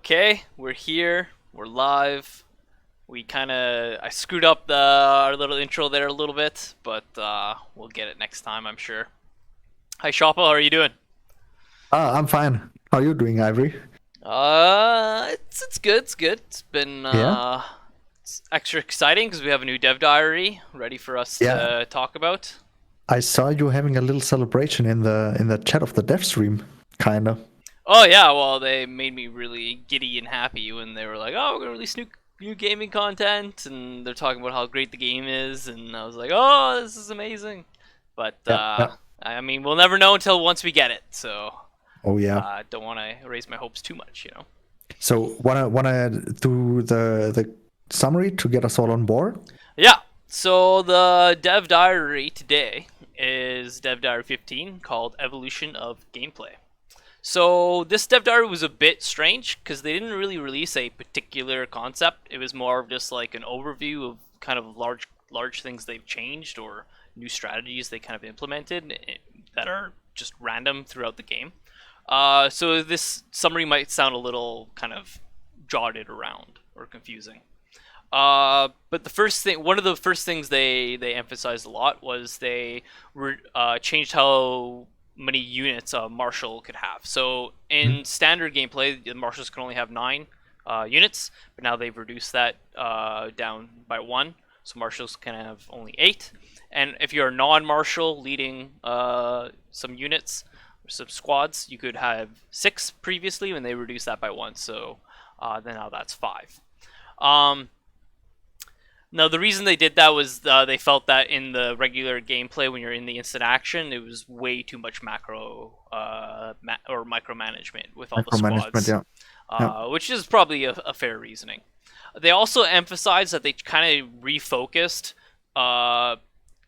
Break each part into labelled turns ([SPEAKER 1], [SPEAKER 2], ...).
[SPEAKER 1] Okay, we're here. We're live. I screwed up our little intro there a little bit, but we'll get it next time, I'm sure. Hi, Sh0ppo. How are you doing?
[SPEAKER 2] I'm fine. How are you doing, Ivory?
[SPEAKER 1] It's good. It's good. It's been
[SPEAKER 2] Yeah,
[SPEAKER 1] it's extra exciting because we have a new DevDiary ready for us
[SPEAKER 2] yeah.
[SPEAKER 1] to talk about.
[SPEAKER 2] I saw you having a little celebration in the chat of the DevStream, kinda.
[SPEAKER 1] Oh yeah, well they made me really giddy and happy when they were like, "Oh, we're gonna release new gaming content," and they're talking about how great the game is, and I was like, "Oh, this is amazing." But
[SPEAKER 2] Yeah, yeah.
[SPEAKER 1] I mean, we'll never know until once we get it. So
[SPEAKER 2] Oh yeah.
[SPEAKER 1] don't want to raise my hopes too much.
[SPEAKER 2] So wanna do the summary to get us all on board?
[SPEAKER 1] Yeah. So the Dev Diary today is Dev Diary 15 called Evolution of Gameplay. So this Dev Diary was a bit strange because they didn't really release a particular concept. It was more of just like an overview of kind of large things they've changed or new strategies they kind of implemented that are just random throughout the game. So this summary might sound a little kind of jotted around or confusing. But one of the first things they emphasized a lot was they changed how many units a marshal could have. So
[SPEAKER 2] Mhm.
[SPEAKER 1] in standard gameplay, the marshals can only have 9 units, but now they've reduced that down by one. So marshals can have only 8. And if you're a non-marshal leading some units or some squads, you could have 6 previously, when they reduced that by one. So then now that's 5. Um, Now, the reason they did that was they felt that in the regular gameplay, when you're in the instant action, it was way too much or micromanagement with all the
[SPEAKER 2] Micromanagement,
[SPEAKER 1] squads,
[SPEAKER 2] yeah. Yeah.
[SPEAKER 1] which is probably a fair reasoning. They also emphasized that they kind of refocused uh,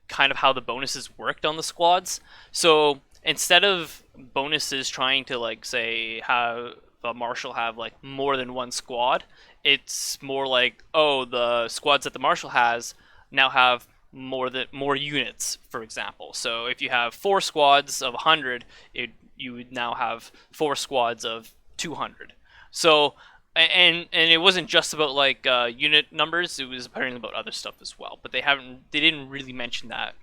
[SPEAKER 1] kind of how the bonuses worked on the squads. So instead of bonuses trying to, like, say, have a marshal have like more than one squad, it's more like, oh, the squads that the marshal has now have more units, for example. So if you have 4 squads of 100, you would now have 4 squads of 200. So and it wasn't just about like unit numbers. It was apparently about other stuff as well. But they didn't really mention that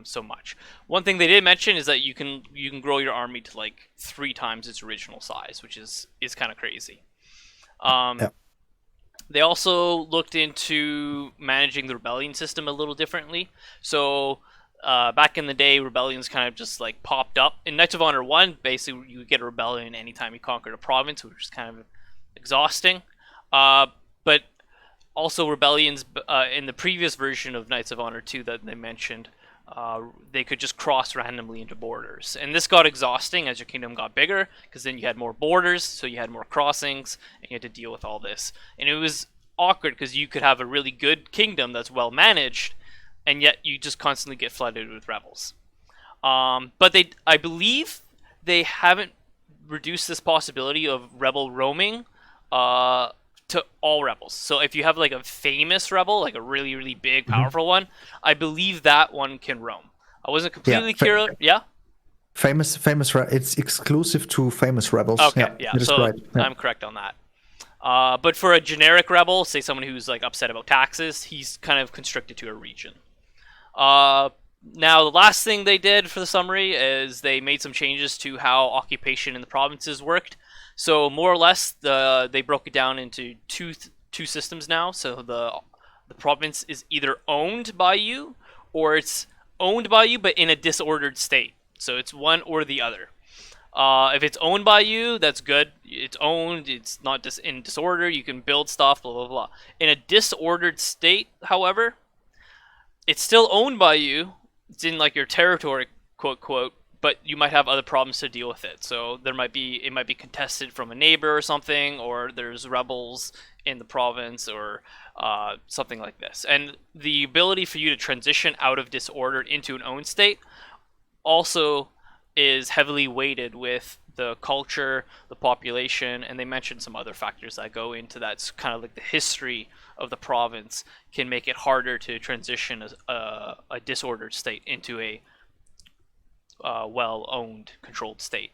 [SPEAKER 1] so much. One thing they did mention is that you can grow your army to like 3 times its original size, which is kind of crazy. Um,
[SPEAKER 2] Yeah.
[SPEAKER 1] they also looked into managing the rebellion system a little differently. So back in the day, rebellions kind of just like popped up. In Knights of Honor 1, basically you get a rebellion anytime you conquered a province, which is kind of exhausting. But also rebellions in the previous version of Knights of Honor 2 that they mentioned, they could just cross randomly into borders. And this got exhausting as your kingdom got bigger, because then you had more borders, so you had more crossings, and you had to deal with all this. And it was awkward because you could have a really good kingdom that's well managed, and yet you just constantly get flooded with rebels. But I believe they haven't reduced this possibility of rebel roaming uh, to all rebels. So if you have like a famous rebel, like a really really big
[SPEAKER 2] Mhm.
[SPEAKER 1] powerful one, I believe that one can roam. I wasn't
[SPEAKER 2] Yeah.
[SPEAKER 1] completely clear. Yeah.
[SPEAKER 2] It's exclusive to famous rebels.
[SPEAKER 1] Okay.
[SPEAKER 2] Yeah,
[SPEAKER 1] Yeah.
[SPEAKER 2] it is
[SPEAKER 1] So
[SPEAKER 2] right. Yeah.
[SPEAKER 1] I'm correct on that. But for a generic rebel, say someone who's like upset about taxes, he's kind of constricted to a region. Uh, Now, the last thing they did for the summary is they made some changes to how occupation in the provinces worked. So more or less, they broke it down into two systems now. So the province is either owned by you, or it's owned by you but in a disordered state. So it's one or the other. If it's owned by you, that's good. It's owned. It's not just in disorder. You can build stuff. Blah blah blah. In a disordered state, however, it's still owned by you. It's in like your territory, quote quote, but you might have other problems to deal with it. So it might be contested from a neighbor or something, or there's rebels in the province, or something like this. And the ability for you to transition out of disordered into an owned state also is heavily weighted with the culture, the population, and they mentioned some other factors that go into that. It's kind of like the history of the province can make it harder to transition a disordered state into a well-owned, controlled state.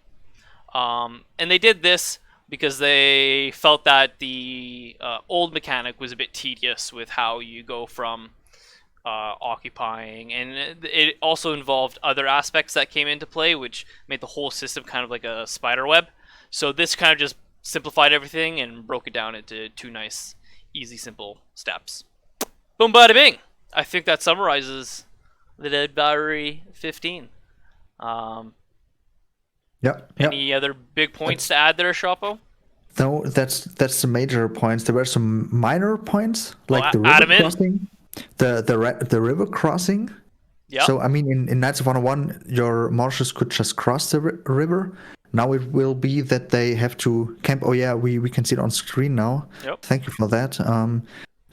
[SPEAKER 1] And they did this because they felt that the old mechanic was a bit tedious with how you go from occupying, and it also involved other aspects that came into play, which made the whole system kind of like a spider web. So this kind of just simplified everything and broke it down into two nice, easy, simple steps. Boom, bada bing! I think that summarizes the DevDiary 15. Um,
[SPEAKER 2] Yep, yep.
[SPEAKER 1] any other big points
[SPEAKER 2] That's
[SPEAKER 1] to add there, Sh0ppo?
[SPEAKER 2] no, that's the major points. There were some minor points like
[SPEAKER 1] Well,
[SPEAKER 2] the
[SPEAKER 1] add
[SPEAKER 2] river
[SPEAKER 1] them in.
[SPEAKER 2] crossing, the river crossing.
[SPEAKER 1] Yep.
[SPEAKER 2] So I mean, in Knights of Honor One, your marshals could just cross the river. Now it will be that they have to camp. Oh yeah, we can see it on screen now.
[SPEAKER 1] Yep.
[SPEAKER 2] Thank you for that.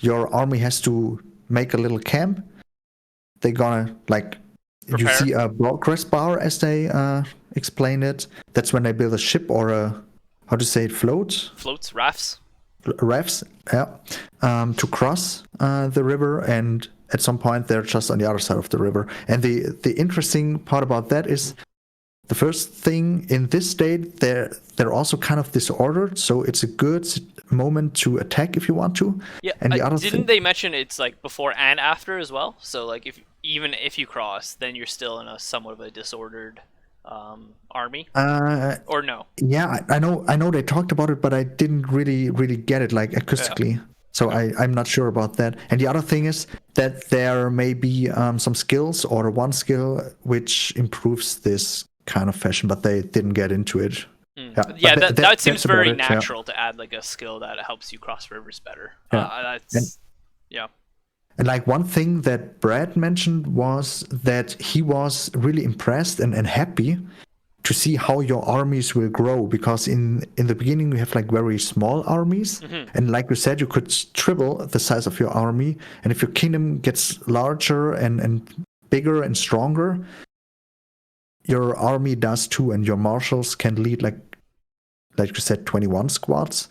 [SPEAKER 2] Your army has to make a little camp. They're gonna like you
[SPEAKER 1] Prepare.
[SPEAKER 2] see a progress bar as they explain it. That's when they build a ship or a how to say it float
[SPEAKER 1] Floats, rafts.
[SPEAKER 2] rafts, yeah, to cross the river, and at some point they're just on the other side of the river. And the interesting part about that is the first thing in this state they're also kind of disordered, so it's a good moment to attack if you want to.
[SPEAKER 1] Yeah,
[SPEAKER 2] And the other
[SPEAKER 1] didn't
[SPEAKER 2] thing,
[SPEAKER 1] they mention it's like before and after as well? So like if even if you cross, then you're still in a somewhat of a disordered army,
[SPEAKER 2] uh,
[SPEAKER 1] or no?
[SPEAKER 2] yeah, I know they talked about it, but I didn't really get it like
[SPEAKER 1] Yeah.
[SPEAKER 2] acoustically. So
[SPEAKER 1] Okay.
[SPEAKER 2] I'm not sure about that. And the other thing is that there may be some skills or one skill which improves this kind of fashion, but they didn't get into it. Yeah, but
[SPEAKER 1] Yeah, that seems
[SPEAKER 2] that's about
[SPEAKER 1] very
[SPEAKER 2] it. Yeah,
[SPEAKER 1] natural to add like a skill that helps you cross rivers better.
[SPEAKER 2] yeah. And
[SPEAKER 1] That's yeah.
[SPEAKER 2] and like one thing that Brad mentioned was that he was really impressed and happy to see how your armies will grow, because in the beginning you have like very small armies,
[SPEAKER 1] Hmm.
[SPEAKER 2] and like you said, you could triple the size of your army, and if your kingdom gets larger and bigger and stronger, your army does too, and your marshals can lead like you said 21 squads,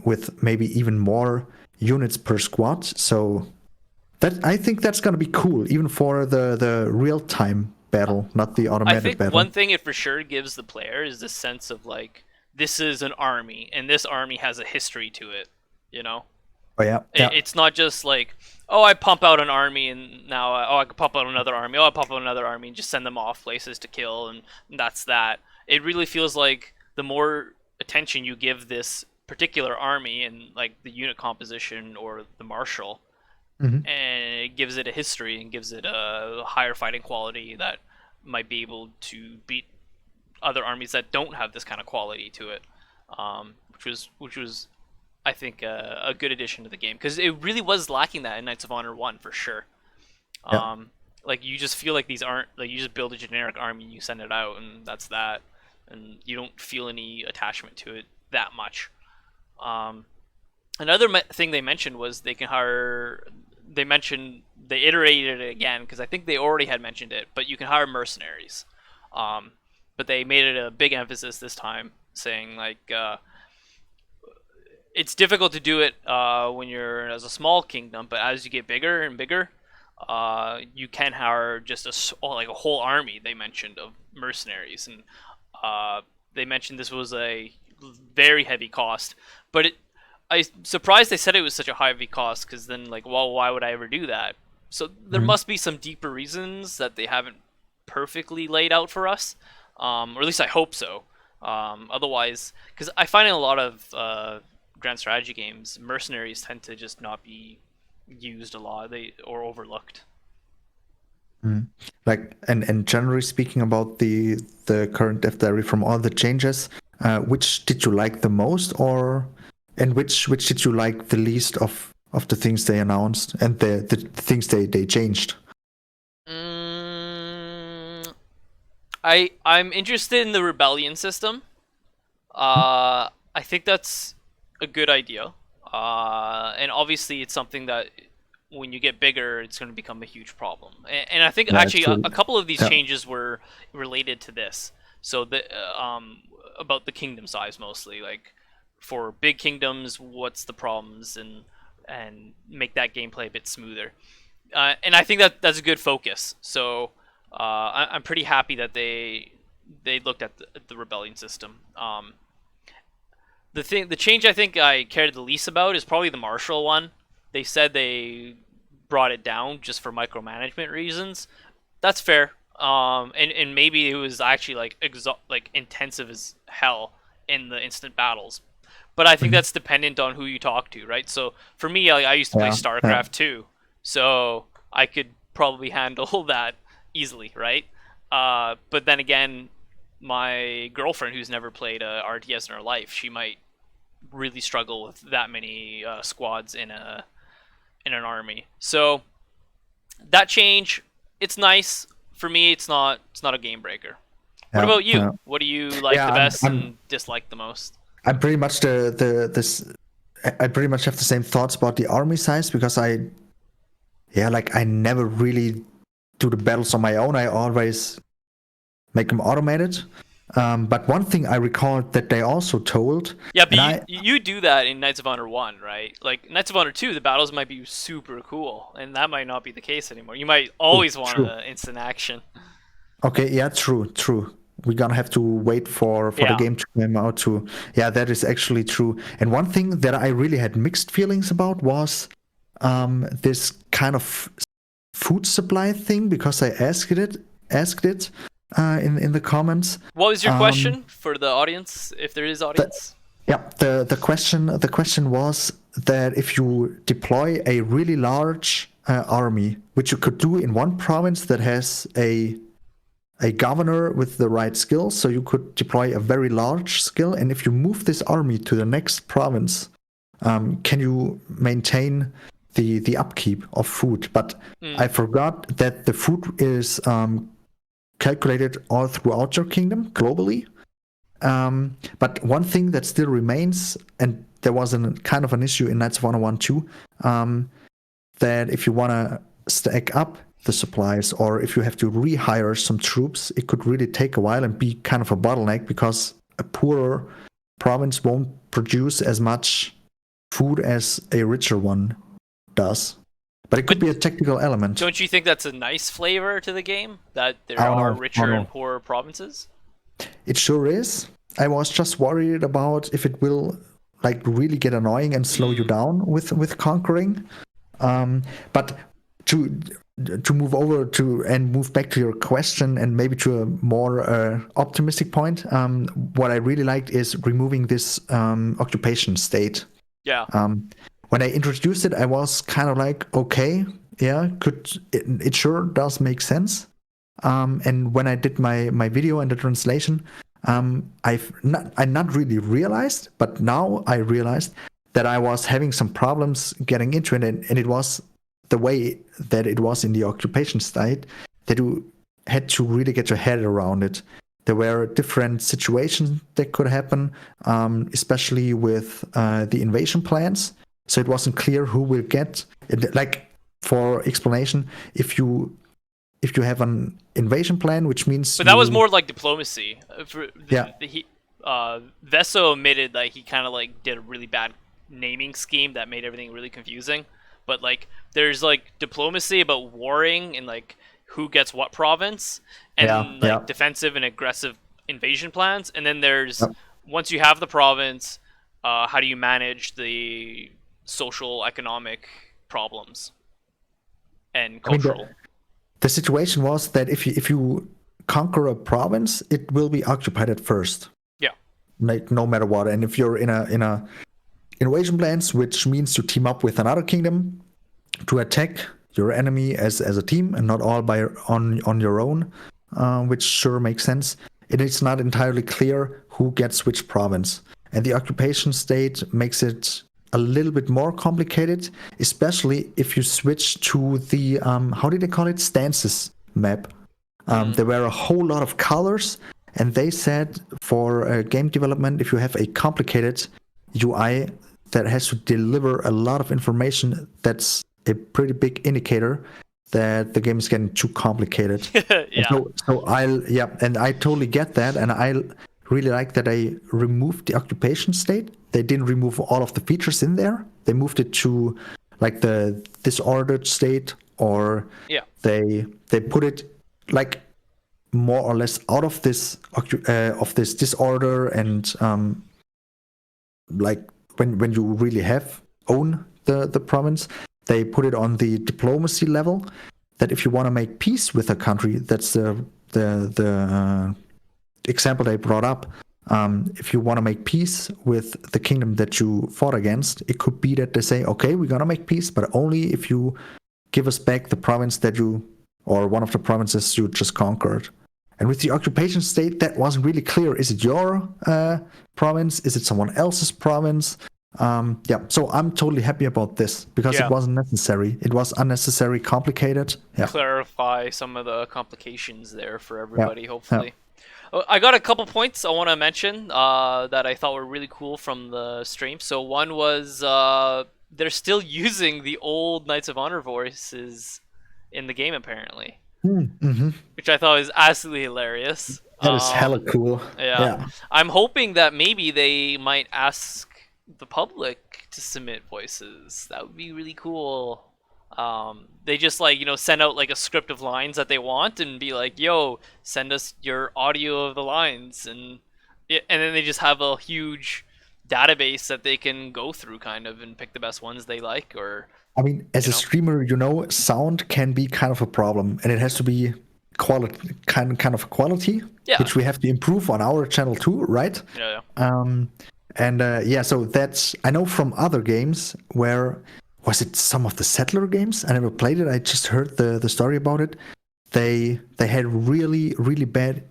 [SPEAKER 2] with maybe even more units per squad. So that I think that's gonna be cool, even for the real time battle, not the
[SPEAKER 1] I
[SPEAKER 2] automated
[SPEAKER 1] think
[SPEAKER 2] battle.
[SPEAKER 1] one thing it for sure gives the player is this sense of like this is an army and this army has a history to it. You know,
[SPEAKER 2] Oh yeah, yeah.
[SPEAKER 1] it's not just like, oh, I pump out an army and now oh, I can pump out another army. Oh, I pump out another army and just send them off places to kill, and that's that. It really feels like the more attention you give this particular army and like the unit composition or the marshal,
[SPEAKER 2] Mhm.
[SPEAKER 1] and it gives it a history and gives it a higher fighting quality that might be able to beat other armies that don't have this kind of quality to it, which was I think a good addition to the game because it really was lacking that in Knights of Honor One for sure.
[SPEAKER 2] Yeah.
[SPEAKER 1] Like you just feel like these aren't like you just build a generic army and you send it out and that's that, and you don't feel any attachment to it that much. Um, Another thing they mentioned was they can hire. They mentioned they iterated it again because I think they already had mentioned it, but you can hire mercenaries. Um, but they made it a big emphasis this time, saying like it's difficult to do it when you're as a small kingdom, but as you get bigger and bigger, you can hire just like a whole army. They mentioned of mercenaries, and they mentioned this was a very heavy cost, but I'm surprised they said it was such a heavy cost because then like, well, why would I ever do that? So there
[SPEAKER 2] Mhm.
[SPEAKER 1] must be some deeper reasons that they haven't perfectly laid out for us, or at least I hope so. Otherwise, because I find in a lot of grand strategy games, mercenaries tend to just not be used a lot, they or overlooked.
[SPEAKER 2] Mhm. Like and generally speaking about the current Death Diary from all the changes, which did you like the most, or and which did you like the least of the things they announced and the things they changed?
[SPEAKER 1] Mm, I'm interested in the rebellion system. I think that's a good idea. And obviously, it's something that when you get bigger, it's going to become a huge problem. And I think
[SPEAKER 2] Yeah, it's
[SPEAKER 1] actually
[SPEAKER 2] true.
[SPEAKER 1] a couple of these
[SPEAKER 2] Yeah.
[SPEAKER 1] changes were related to this. So the about the kingdom size mostly, like for big kingdoms, what's the problems and make that gameplay a bit smoother. And I think that that's a good focus. So I'm pretty happy that they looked at the rebellion system. The change I think I cared the least about is probably the marshal one. They said they brought it down just for micromanagement reasons. That's fair. And maybe it was actually like like intensive as hell in the instant battles. But I think
[SPEAKER 2] Mhm.
[SPEAKER 1] that's dependent on who you talk to, right? So for me, I used to play
[SPEAKER 2] Yeah, yeah,
[SPEAKER 1] StarCraft 2, so I could probably handle that easily, right? But then again, my girlfriend, who's never played a RTS in her life, she might really struggle with that many squads in an army. So that change, it's nice. For me, it's not a game breaker. What
[SPEAKER 2] yeah,
[SPEAKER 1] about you?
[SPEAKER 2] yeah.
[SPEAKER 1] What do you like
[SPEAKER 2] Yeah,
[SPEAKER 1] the
[SPEAKER 2] I'm
[SPEAKER 1] best
[SPEAKER 2] I'm
[SPEAKER 1] and dislike the most?
[SPEAKER 2] I'm pretty much the this. I pretty much have the same thoughts about the army size because I never really do the battles on my own. I always make them automated. But one thing I recall that they also told,
[SPEAKER 1] Yeah, but
[SPEAKER 2] and
[SPEAKER 1] you do that in Knights of Honor 1, right? Like Knights of Honor 2, the battles might be super cool, and that might not be the case anymore. You might
[SPEAKER 2] true,
[SPEAKER 1] always want
[SPEAKER 2] true.
[SPEAKER 1] instant action.
[SPEAKER 2] Okay, yeah, true, true. We're gonna have to wait for the
[SPEAKER 1] Yeah.
[SPEAKER 2] game to come out to. Yeah, that is actually true. And one thing that I really had mixed feelings about was this kind of food supply thing because I asked it in the comments.
[SPEAKER 1] What was your
[SPEAKER 2] Um,
[SPEAKER 1] question for the audience, if there is
[SPEAKER 2] the,
[SPEAKER 1] audience?
[SPEAKER 2] yeah, the question was that if you deploy a really large army, which you could do in one province that has a governor with the right skills, so you could deploy a very large skill, and if you move this army to the next province, can you maintain the upkeep of food? But
[SPEAKER 1] Mm.
[SPEAKER 2] I forgot that the food is calculated all throughout your kingdom globally. But one thing that still remains, and there was a kind of an issue in Knights of Honor 1 too, that if you want to stack up the supplies or if you have to rehire some troops, it could really take a while and be kind of a bottleneck because a poorer province won't produce as much food as a richer one does. But it could
[SPEAKER 1] But
[SPEAKER 2] be a technical element.
[SPEAKER 1] don't you think that's a nice flavor to the game that
[SPEAKER 2] I
[SPEAKER 1] there
[SPEAKER 2] don't
[SPEAKER 1] are
[SPEAKER 2] know. I don't
[SPEAKER 1] richer and
[SPEAKER 2] know.
[SPEAKER 1] poorer provinces?
[SPEAKER 2] It sure is. I was just worried about if it will like really get annoying and slow you
[SPEAKER 1] Mm.
[SPEAKER 2] down with conquering. But to to move over to and move back to your question and maybe to a more optimistic point, what I really liked is removing this occupation state.
[SPEAKER 1] Yeah.
[SPEAKER 2] Um, when I introduced it, I was kind of like, okay, yeah, it sure does make sense. And when I did my video and the translation, I not really realized, but now I realized that I was having some problems getting into it, and it was the way that it was in the occupation state that you had to really get your head around it. There were different situations that could happen, especially with the invasion plans. So it wasn't clear who will get it. Like for explanation, if you have an invasion plan, which means
[SPEAKER 1] But that was
[SPEAKER 2] you,
[SPEAKER 1] more like diplomacy.
[SPEAKER 2] yeah,
[SPEAKER 1] Vesso admitted that he kind of like did a really bad naming scheme that made everything really confusing. But like, there's like diplomacy about warring and like who gets what province,
[SPEAKER 2] yeah,
[SPEAKER 1] and
[SPEAKER 2] yeah,
[SPEAKER 1] like defensive and aggressive invasion plans. And then there's,
[SPEAKER 2] yeah.
[SPEAKER 1] once you have the province, how do you manage the social economic problems and
[SPEAKER 2] I mean,
[SPEAKER 1] cultural?
[SPEAKER 2] the situation was that if you conquer a province, it will be occupied at first,
[SPEAKER 1] Yeah.
[SPEAKER 2] like no matter what. And if you're in a invasion plans, which means you team up with another kingdom to attack your enemy as a team and not all by on your own, which sure makes sense. It is not entirely clear who gets which province, and the occupation state makes it a little bit more complicated, especially if you switch to the how did they call it, stances map.
[SPEAKER 1] Mm.
[SPEAKER 2] There were a whole lot of colors, and they said for game development, if you have a complicated UI that has to deliver a lot of information, that's a pretty big indicator that the game is getting too complicated. And
[SPEAKER 1] Yeah.
[SPEAKER 2] so and I totally get that, and I really like that they removed the occupation state. They didn't remove all of the features in there. They moved it to like the disordered state, or
[SPEAKER 1] Yeah.
[SPEAKER 2] they put it like more or less out of this disorder and like when you really have own the province, they put it on the diplomacy level. That if you want to make peace with a country, that's the example they brought up. If you want to make peace with the kingdom that you fought against, it could be that they say, okay, we're gonna make peace, but only if you give us back the province that you, or one of the provinces you just conquered. And with the occupation state, that wasn't really clear. Is it your province? Is it someone else's province? Yeah, so I'm totally happy about this because it
[SPEAKER 1] Yeah.
[SPEAKER 2] wasn't necessary. It was unnecessary, complicated. Yeah,
[SPEAKER 1] Clarify some of the complications there for
[SPEAKER 2] yeah,
[SPEAKER 1] everybody,
[SPEAKER 2] yeah.
[SPEAKER 1] hopefully. I got a couple points I want to mention that I thought were really cool from the stream. So one was they're still using the old Knights of Honor voices in the game apparently,
[SPEAKER 2] Mm-hmm.
[SPEAKER 1] which I thought was absolutely hilarious.
[SPEAKER 2] That is hella cool.
[SPEAKER 1] Yeah,
[SPEAKER 2] Yeah.
[SPEAKER 1] I'm hoping that maybe they might ask the public to submit voices. That would be really cool. They just like send out like a script of lines that they want and be like, "Yo, send us your audio of the lines," and then they just have a huge database that they can go through kind of and pick the best ones they like, or
[SPEAKER 2] I mean, as
[SPEAKER 1] you
[SPEAKER 2] a
[SPEAKER 1] know,
[SPEAKER 2] streamer, sound can be kind of a problem, and it has to be quality, kind of quality,
[SPEAKER 1] yeah,
[SPEAKER 2] which we have to improve on our channel too, right?
[SPEAKER 1] yeah,
[SPEAKER 2] And yeah, so that's I know from other games where was it some of the Settler games? I never played it. I just heard the story about it. They had really bad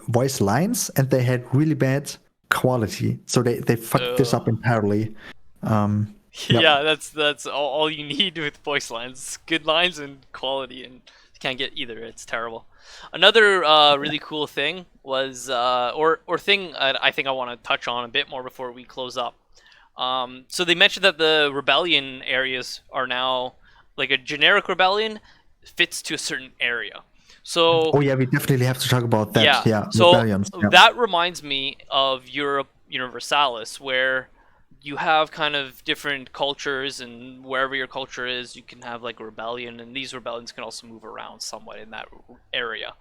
[SPEAKER 2] voice lines and they had really bad quality. So they fucked this
[SPEAKER 1] yeah.
[SPEAKER 2] up entirely. Um, yep.
[SPEAKER 1] Yeah, that's all you need with voice lines. Good lines and quality, and you can't get either. It's terrible. Another really cool thing was, or thing I think I want to touch on a bit more before we close up. So they mentioned that the rebellion areas are now like a generic rebellion fits to a certain area. So
[SPEAKER 2] Oh yeah, we definitely have to talk about that.
[SPEAKER 1] yeah,
[SPEAKER 2] Yeah,
[SPEAKER 1] so
[SPEAKER 2] rebellions. Yeah.
[SPEAKER 1] that reminds me of Europe Universalis, where you have kind of different cultures, and wherever your culture is, you can have like a rebellion, and these rebellions can also move around somewhat in that area.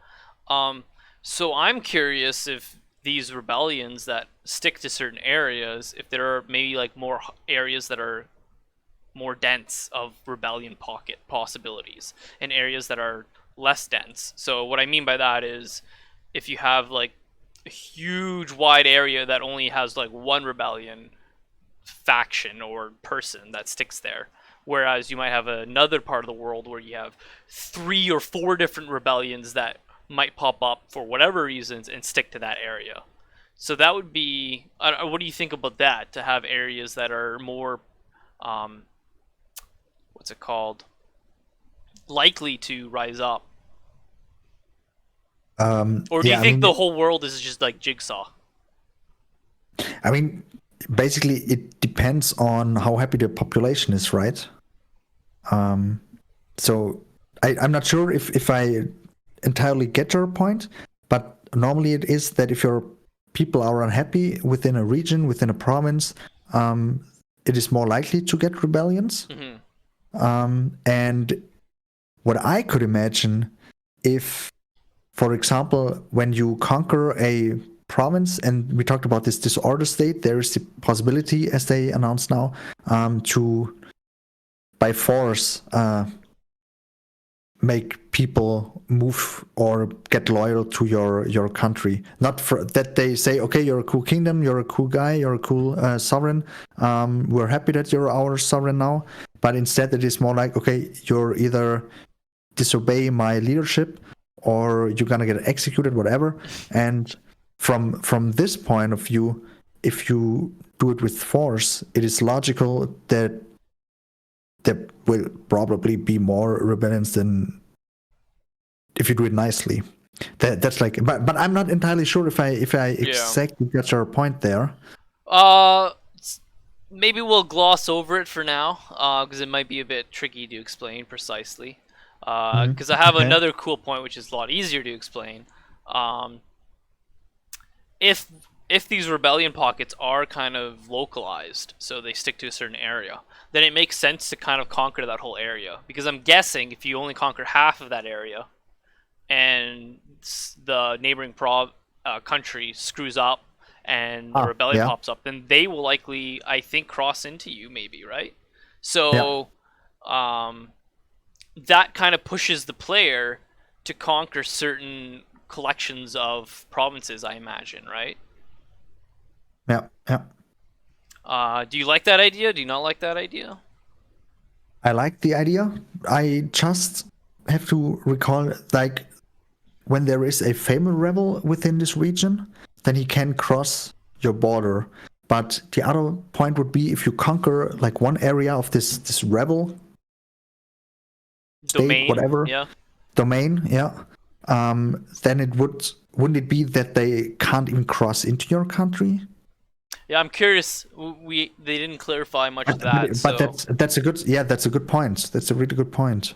[SPEAKER 1] Um, so I'm curious if these rebellions that stick to certain areas, if there are maybe like more areas that are more dense of rebellion pocket possibilities and areas that are less dense. So what I mean by that is if you have like a huge wide area that only has like one rebellion faction or person that sticks there, whereas you might have another part of the world where you have 3 or 4 different rebellions that might pop up for whatever reasons and stick to that area. So that would be what do you think about that, to have areas that are more um, what's it called, likely to rise up? Or do you
[SPEAKER 2] Yeah,
[SPEAKER 1] think the whole world is just like Jigsaw?
[SPEAKER 2] I mean, basically, it depends on how happy the population is, right? So I'm not sure if I entirely get your point, but normally it is that if your people are unhappy within a region, within a province, it is more likely to get rebellions.
[SPEAKER 1] Hmm.
[SPEAKER 2] And what I could imagine if, for example, when you conquer a province, and we talked about this disorder state, there is the possibility, as they announced now, to by force make people move or get loyal to your country. Not for that they say, okay, you're a cool kingdom, you're a cool guy, you're a cool sovereign. We're happy that you're our sovereign now. But instead, it is more like, okay, you're either disobey my leadership or you're gonna get executed, whatever. And from this point of view, if you do it with force, it is logical that there will probably be more rebellions than if you do it nicely. That's like, but I'm not entirely sure if I
[SPEAKER 1] Yeah.
[SPEAKER 2] exactly get your point there.
[SPEAKER 1] Uh, Maybe we'll gloss over it for now, because it might be a bit tricky to explain precisely. Because I have
[SPEAKER 2] Okay.
[SPEAKER 1] another cool point which is a lot easier to explain. Um, if if these rebellion pockets are kind of localized, so they stick to a certain area, then it makes sense to kind of conquer that whole area. Because I'm guessing if you only conquer half of that area, and the neighboring country screws up and a rebellion
[SPEAKER 2] Yeah.
[SPEAKER 1] pops up, then they will likely, I think, cross into you, maybe, right?
[SPEAKER 2] Yeah.
[SPEAKER 1] So, that kind of pushes the player to conquer certain collections of provinces, I imagine, right?
[SPEAKER 2] Yeah. Yeah.
[SPEAKER 1] Do you like that idea? Do you not like that idea?
[SPEAKER 2] I like the idea. I just have to recall, like, when there is a female rebel within this region, then he can cross your border. But the other point would be if you conquer like one area of this rebel state,
[SPEAKER 1] Domain,
[SPEAKER 2] whatever
[SPEAKER 1] yeah.
[SPEAKER 2] domain, yeah, then wouldn't it be that they can't even cross into your country?
[SPEAKER 1] Yeah, I'm curious. They didn't clarify much of
[SPEAKER 2] But
[SPEAKER 1] that,
[SPEAKER 2] but
[SPEAKER 1] so
[SPEAKER 2] that's a good point. That's a really good point.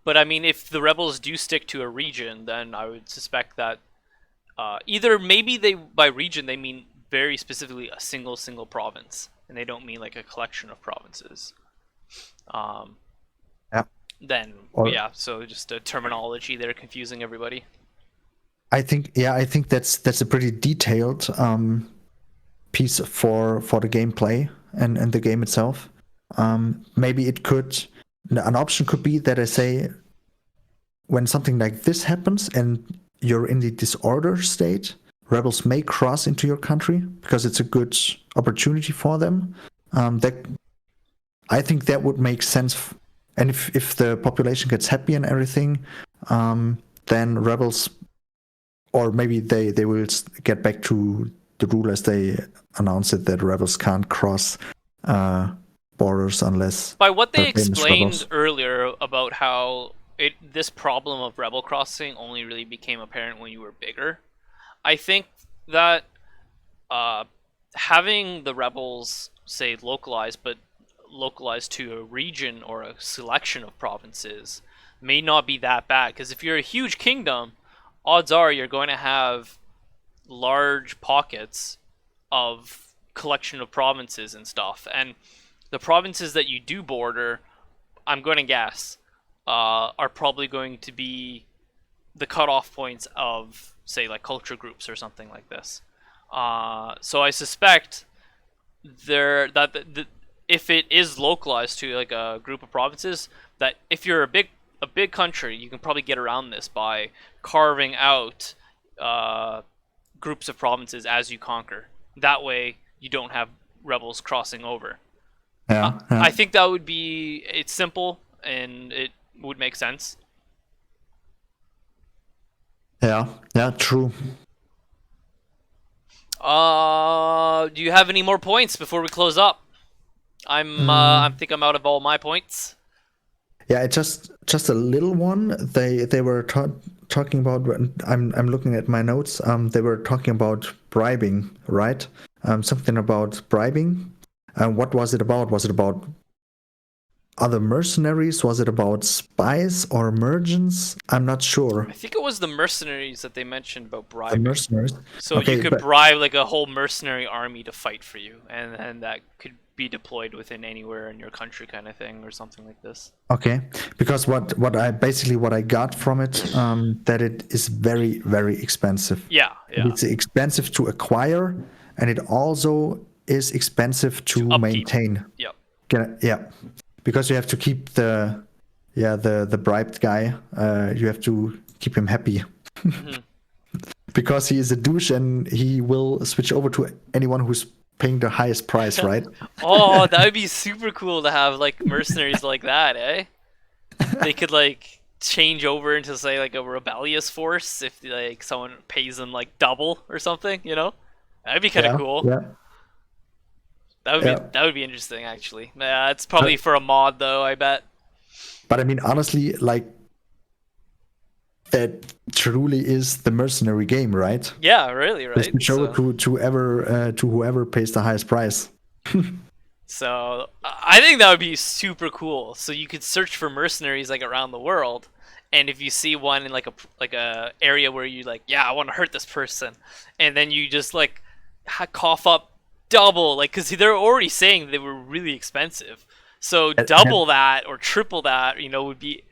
[SPEAKER 1] but I mean, if the rebels do stick to a region, then I would suspect that either maybe they by region they mean very specifically a single province, and they don't mean like a collection of provinces. Um,
[SPEAKER 2] Yeah.
[SPEAKER 1] then
[SPEAKER 2] Or
[SPEAKER 1] yeah, so just a terminology there confusing everybody.
[SPEAKER 2] I think that's a pretty detailed piece for the gameplay and the game itself. Maybe an option could be that I say when something like this happens and you're in the disorder state, rebels may cross into your country because it's a good opportunity for them. That I think that would make sense. And if the population gets happy and everything, then rebels, or maybe they will get back to the rule as they announced it, that rebels can't cross borders unless
[SPEAKER 1] By what they
[SPEAKER 2] they're famous
[SPEAKER 1] explained
[SPEAKER 2] rebels.
[SPEAKER 1] earlier about how this problem of rebel crossing only really became apparent when you were bigger, I think that uh, having the rebels say localized, but localized to a region or a selection of provinces may not be that bad. Because if you're a huge kingdom, odds are you're going to have large pockets of collection of provinces and stuff. And the provinces that you do border, I'm going to guess, are probably going to be the cutoff points of, say, like culture groups or something like this. So I suspect if it is localized to like a group of provinces, that if you're a big country, you can probably get around this by carving out groups of provinces as you conquer. That way, you don't have rebels crossing over.
[SPEAKER 2] Yeah,
[SPEAKER 1] I
[SPEAKER 2] yeah,
[SPEAKER 1] think that would be it's simple and it would make sense.
[SPEAKER 2] yeah, yeah. True.
[SPEAKER 1] Do you have any more points before we close up? I
[SPEAKER 2] Mm,
[SPEAKER 1] think I'm out of all my points.
[SPEAKER 2] yeah, it's just a little one. They were talking about. I'm looking at my notes. They were talking about bribing, right? Something about bribing. What was it about? Was it about other mercenaries? Was it about spies or merchants? I'm not sure.
[SPEAKER 1] I think it was the mercenaries that they mentioned about
[SPEAKER 2] The
[SPEAKER 1] bribing.
[SPEAKER 2] mercenaries.
[SPEAKER 1] So you
[SPEAKER 2] Okay,
[SPEAKER 1] could
[SPEAKER 2] but
[SPEAKER 1] bribe like a whole mercenary army to fight for you, and then that could be deployed within anywhere in your country, kind of thing, or something like this.
[SPEAKER 2] okay, because what I got from it, that it is very expensive.
[SPEAKER 1] Yeah, yeah.
[SPEAKER 2] It's expensive to acquire, and it also is expensive
[SPEAKER 1] To
[SPEAKER 2] to
[SPEAKER 1] upkeep.
[SPEAKER 2] maintain.
[SPEAKER 1] Yep.
[SPEAKER 2] Yeah, because you have to keep the bribed guy. You have to keep him happy
[SPEAKER 1] Hmm.
[SPEAKER 2] because he is a douche and he will switch over to anyone who's paying the highest price, right?
[SPEAKER 1] Oh, that would be super cool to have like mercenaries like that, eh? They could like change over into say like a rebellious force if like someone pays them like double or something, you know? That'd be kind of
[SPEAKER 2] Yeah,
[SPEAKER 1] cool.
[SPEAKER 2] yeah, yeah.
[SPEAKER 1] That would be interesting actually. Yeah, it's probably for a mod though, I bet.
[SPEAKER 2] But I mean, honestly, like that truly is the mercenary game, right?
[SPEAKER 1] Yeah, really,
[SPEAKER 2] Just
[SPEAKER 1] right?
[SPEAKER 2] switch over to whoever pays the highest price.
[SPEAKER 1] So I think that would be super cool. So you could search for mercenaries like around the world, and if you see one in like a area where you like, yeah, I want to hurt this person, and then you just like cough up double, like because they're already saying they were really expensive. So double that or triple that, would be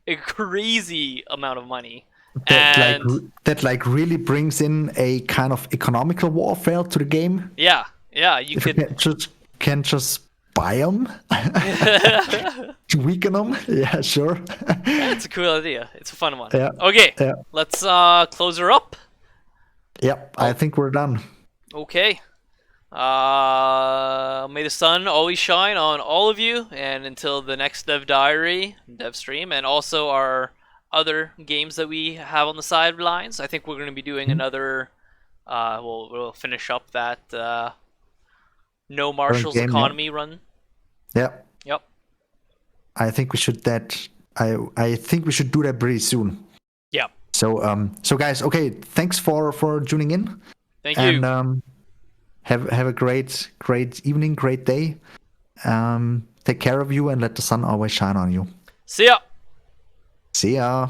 [SPEAKER 1] a crazy amount of money,
[SPEAKER 2] that
[SPEAKER 1] And
[SPEAKER 2] like really brings in a kind of economical warfare to the game.
[SPEAKER 1] yeah, you
[SPEAKER 2] If you
[SPEAKER 1] could.
[SPEAKER 2] can just buy them to weaken them, yeah, sure.
[SPEAKER 1] It's a cool idea. It's a fun one.
[SPEAKER 2] Yeah,
[SPEAKER 1] Okay,
[SPEAKER 2] yeah,
[SPEAKER 1] let's close her up.
[SPEAKER 2] yeah. I
[SPEAKER 1] Oh,
[SPEAKER 2] think we're done.
[SPEAKER 1] okay. May the sun always shine on all of you, and until the next Dev Diary, Dev Stream, and also our other games that we have on the sidelines. I think we're going to be doing
[SPEAKER 2] Hmm?
[SPEAKER 1] another. We'll finish up that no
[SPEAKER 2] Current
[SPEAKER 1] marshals
[SPEAKER 2] game, yeah,
[SPEAKER 1] economy run.
[SPEAKER 2] yeah.
[SPEAKER 1] Yep.
[SPEAKER 2] I think we should that. I think we should do that pretty soon.
[SPEAKER 1] Yep.
[SPEAKER 2] So guys, okay, thanks for tuning in,
[SPEAKER 1] Thank you.
[SPEAKER 2] and have a great evening, great day. Take care of you, and let the sun always shine on you.
[SPEAKER 1] See ya.
[SPEAKER 2] See ya.